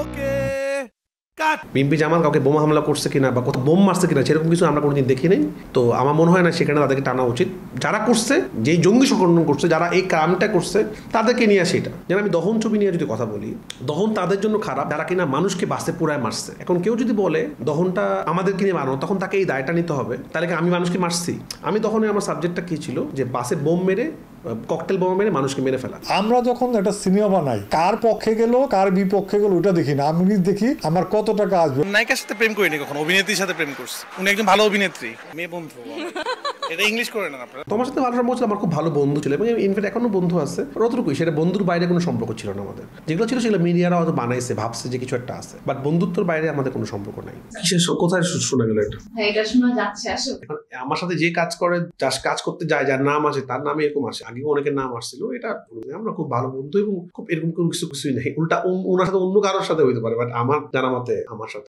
ওকে কাট। BNP জামাত কাউকে বোমা হামলা করছে কিনা বা কোথাও বোম মারছে কিনা সেরকম কিছু আমরা কোনোদিন দেখি নাই। তো আমার মনে হয় না সেখানে তাদেরকে টানা উচিত। যারা করছে, যেই জঙ্গি সংগঠন করছে, যারা এই কামটা করছে, তাদেরকে নিয়ে আসে। এটা যেন আমি দহন ছবি নিয়ে যদি কথা বলি, দহন তাদের জন্য খারাপ যারা কিনা মানুষকে বাসে পুরায় মারছে। এখন কেউ যদি বলে দহনটা আমাদেরকে নিয়ে মারো, তখন তাকে এই দায়টা নিতে হবে। তাহলে কি আমি মানুষকে মারছি? আমি তখন আমার সাবজেক্টটা কি ছিল, যে বাসে বোম মেরে, ককটেল বোমা মেরে মানুষকে মেরে ফেলা। আমরা যখন একটা সিনেমা বানাই, কার পক্ষে গেল কার বিপক্ষে গেল ওটা দেখি না, আমি দেখি আমার কত টাকা আসবে। নায়িকার সাথে প্রেম করিনি কখনো, অভিনেত্রীর সাথে প্রেম করছি। উনি একজন ভালো অভিনেত্রী, মেয়ে বন্ধু। এটা ইংলিশ করে নেন আপনারা। তোমার সাথে ভালো সম্পর্ক ছিল, আমার খুব ভালো বন্ধু ছিল, এবং ইনফ্যাক্ট এখনো বন্ধু আছে। অতটুকুই, সেটা বন্ধুর বাইরে কোনো সম্পর্ক ছিল না আমাদের। যেগুলো ছিল সেগুলো মিডিয়ারা হয়তো বানাইছে, ভাবছে যে কিছু একটা আছে, বাট বন্ধুত্বর বাইরে আমাদের কোনো সম্পর্ক নাই। কিসের কোথায় শোনা গেল এটা? হ্যাঁ, এটা শোনা যাচ্ছে আসলে। এখন আমার সাথে যে কাজ করে, যার কাজ করতে যায়, যার নাম আছে, তার নামে এরকম আসে। আগেও অনেকের নাম আসছিল। এটা আমরা খুব ভালো বন্ধু, এবং খুব এরকম কোনো কিছুই নেই। উল্টা ওনার সাথে অন্য কারোর সাথে হইতে পারে, বাট আমার জানা মতে আমার সাথে